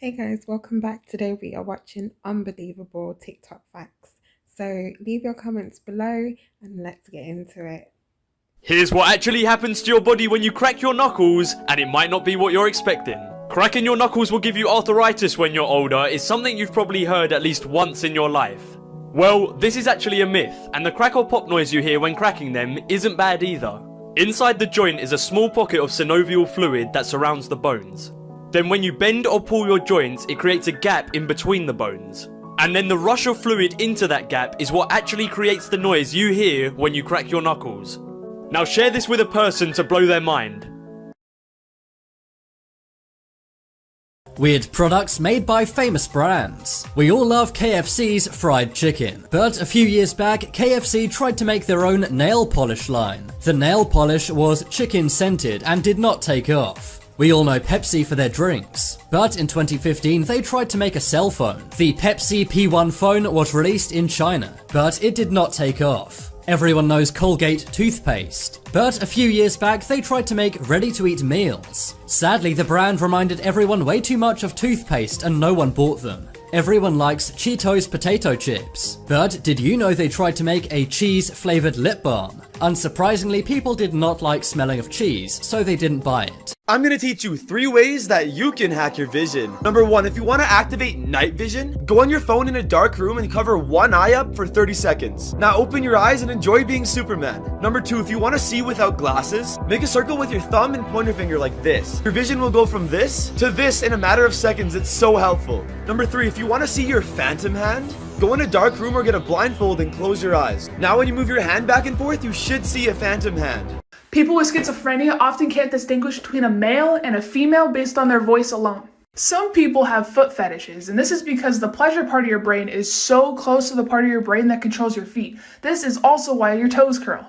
Hey guys, welcome back. Today we are watching unbelievable TikTok facts. So leave your comments below and let's get into it. Here's what actually happens to your body when you crack your knuckles, and it might not be what you're expecting. Cracking your knuckles will give you arthritis when you're older is something you've probably heard at least once in your life. Well, this is actually a myth, and the crack or pop noise you hear when cracking them isn't bad either. Inside the joint is a small pocket of synovial fluid that surrounds the bones. Then when you bend or pull your joints, it creates a gap in between the bones. And then the rush of fluid into that gap is what actually creates the noise you hear when you crack your knuckles. Now share this with a person to blow their mind. Weird products made by famous brands. We all love KFC's fried chicken, but a few years back, KFC tried to make their own nail polish line. The nail polish was chicken scented and did not take off. We all know Pepsi for their drinks, but in 2015 they tried to make a cell phone. The Pepsi P1 phone was released in China, but it did not take off. Everyone knows Colgate toothpaste, but a few years back they tried to make ready-to-eat meals. Sadly, the brand reminded everyone way too much of toothpaste and no one bought them. Everyone likes Cheetos potato chips, but did you know they tried to make a cheese-flavored lip balm? Unsurprisingly, people did not like smelling of cheese, so they didn't buy it. I'm gonna teach you 3 ways that you can hack your vision. Number 1, if you want to activate night vision, go on your phone in a dark room and cover one eye up for 30 seconds. Now open your eyes and enjoy being Superman. Number 2, if you want to see without glasses, make a circle with your thumb and pointer finger like this. Your vision will go from this to this in a matter of seconds. It's so helpful. Number 3, if you want to see your phantom hand, go in a dark room or get a blindfold and close your eyes. Now when you move your hand back and forth, you should see a phantom hand. People with schizophrenia often can't distinguish between a male and a female based on their voice alone. Some people have foot fetishes, and this is because the pleasure part of your brain is so close to the part of your brain that controls your feet. This is also why your toes curl.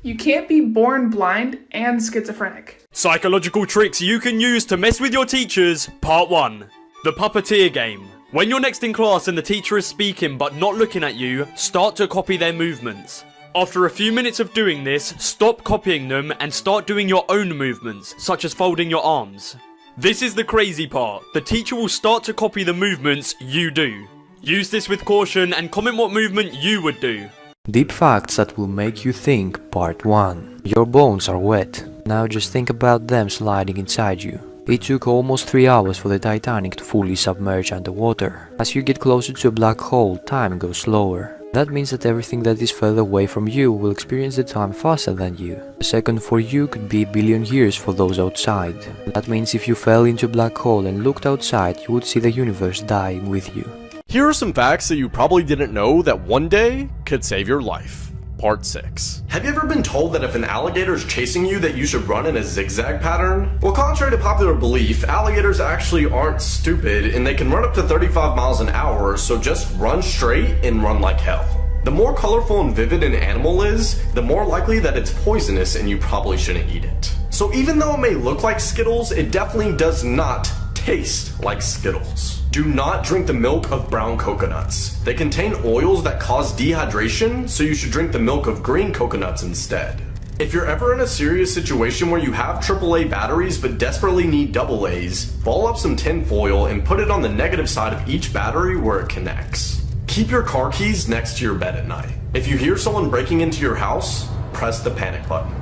You can't be born blind and schizophrenic. Psychological tricks you can use to mess with your teachers, Part 1. The puppeteer game. When you're next in class and the teacher is speaking but not looking at you, start to copy their movements. After a few minutes of doing this, stop copying them and start doing your own movements, such as folding your arms. This is the crazy part. The teacher will start to copy the movements you do. Use this with caution and comment what movement you would do. Deep facts that will make you think, Part 1. Your bones are wet. Now just think about them sliding inside you. It took almost 3 hours for the Titanic to fully submerge underwater. As you get closer to a black hole, time goes slower. That means that everything that is further away from you will experience the time faster than you. A second for you could be a billion years for those outside. That means if you fell into a black hole and looked outside, you would see the universe dying with you. Here are some facts that you probably didn't know that one day could save your life. Part 6. Have you ever been told that if an alligator is chasing you that you should run in a zigzag pattern? Well, contrary to popular belief, alligators actually aren't stupid and they can run up to 35 miles an hour, so just run straight and run like hell. The more colorful and vivid an animal is, the more likely that it's poisonous and you probably shouldn't eat it. So even though it may look like Skittles, it definitely does not taste like Skittles. Do not drink the milk of brown coconuts. They contain oils that cause dehydration, so you should drink the milk of green coconuts instead. If you're ever in a serious situation where you have AAA batteries but desperately need AA's, ball up some tin foil and put it on the negative side of each battery where it connects. Keep your car keys next to your bed at night. If you hear someone breaking into your house, press the panic button.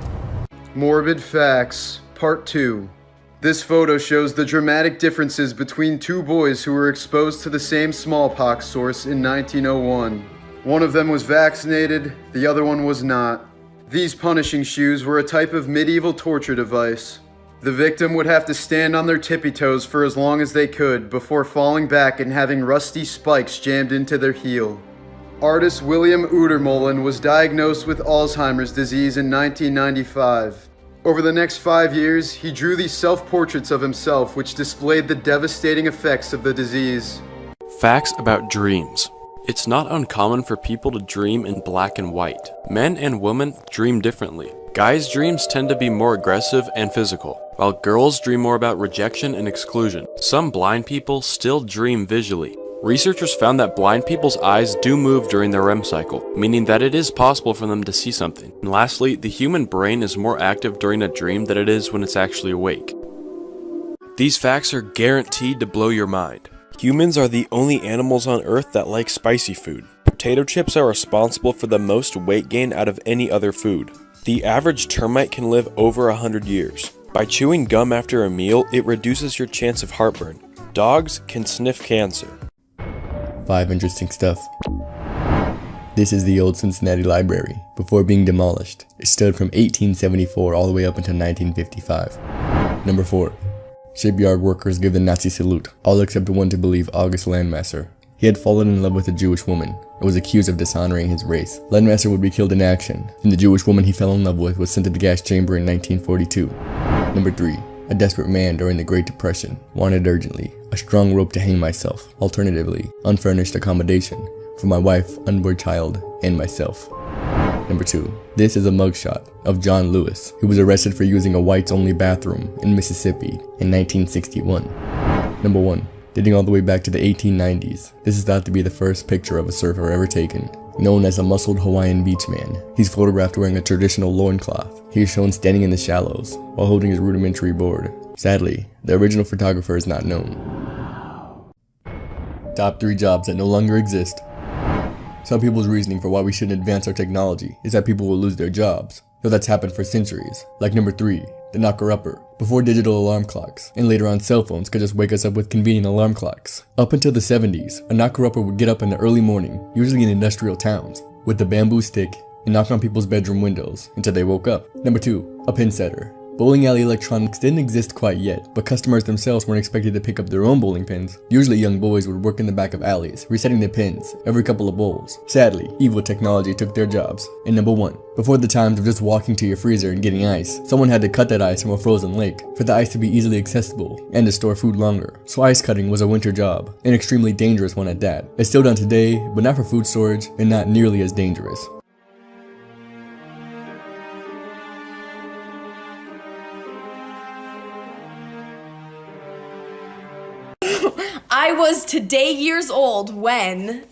Morbid Facts, Part 2. This photo shows the dramatic differences between 2 boys who were exposed to the same smallpox source in 1901. One of them was vaccinated, the other one was not. These punishing shoes were a type of medieval torture device. The victim would have to stand on their tippy toes for as long as they could before falling back and having rusty spikes jammed into their heel. Artist William Udermolen was diagnosed with Alzheimer's disease in 1995. Over the next 5 years, he drew these self-portraits of himself which displayed the devastating effects of the disease. Facts about dreams. It's not uncommon for people to dream in black and white. Men and women dream differently. Guys' dreams tend to be more aggressive and physical, while girls dream more about rejection and exclusion. Some blind people still dream visually. Researchers found that blind people's eyes do move during their REM cycle, meaning that it is possible for them to see something. And lastly, the human brain is more active during a dream than it is when it's actually awake. These facts are guaranteed to blow your mind. Humans are the only animals on Earth that like spicy food. Potato chips are responsible for the most weight gain out of any other food. The average termite can live over 100 years. By chewing gum after a meal, it reduces your chance of heartburn. Dogs can sniff cancer. 5 interesting stuff. This is the old Cincinnati Library, before being demolished. It stood from 1874 all the way up until 1955. Number 4. Shipyard workers give the Nazi salute, all except one to believe August Landmasser. He had fallen in love with a Jewish woman and was accused of dishonoring his race. Landmasser would be killed in action, and the Jewish woman he fell in love with was sent to the gas chamber in 1942. Number 3. A desperate man during the Great Depression wanted urgently a strong rope to hang myself, alternatively, unfurnished accommodation for my wife, unborn child, and myself. Number 2. This is a mugshot of John Lewis, who was arrested for using a whites-only bathroom in Mississippi in 1961. Number 1. Dating all the way back to the 1890s, this is thought to be the first picture of a surfer ever taken. Known as a muscled Hawaiian beach man, he's photographed wearing a traditional loincloth. He is shown standing in the shallows while holding his rudimentary board. Sadly, the original photographer is not known. Top 3 jobs that no longer exist. Some people's reasoning for why we shouldn't advance our technology is that people will lose their jobs, though that's happened for centuries. Like number 3, the knocker-upper. Before digital alarm clocks, and later on cell phones could just wake us up with convenient alarm clocks. Up until the 70s, a knocker-upper would get up in the early morning, usually in industrial towns, with a bamboo stick and knock on people's bedroom windows until they woke up. Number 2, a pin setter. Bowling alley electronics didn't exist quite yet, but customers themselves weren't expected to pick up their own bowling pins. Usually young boys would work in the back of alleys, resetting the pins every couple of bowls. Sadly, evil technology took their jobs. And number 1, before the times of just walking to your freezer and getting ice, someone had to cut that ice from a frozen lake for the ice to be easily accessible and to store food longer. So ice cutting was a winter job, an extremely dangerous one at that. It's still done today, but not for food storage and not nearly as dangerous. I was today years old when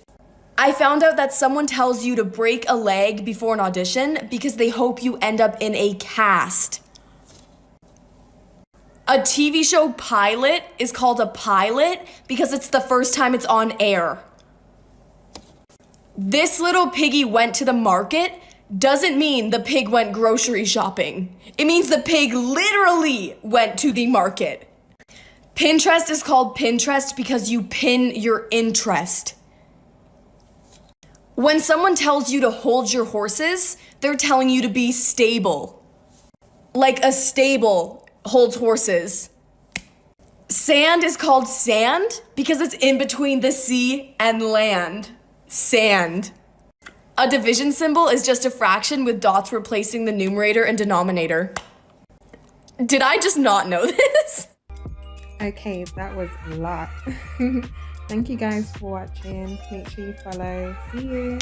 I found out that someone tells you to break a leg before an audition because they hope you end up in a cast. A TV show pilot is called a pilot because it's the first time it's on air. This little piggy went to the market doesn't mean the pig went grocery shopping. It means the pig literally went to the market. Pinterest is called Pinterest because you pin your interest. When someone tells you to hold your horses, they're telling you to be stable. Like a stable holds horses. Sand is called sand because it's in between the sea and land. Sand. A division symbol is just a fraction with dots replacing the numerator and denominator. Did I just not know this? Okay, that was a lot. Thank you guys for watching. Make sure you follow. See you.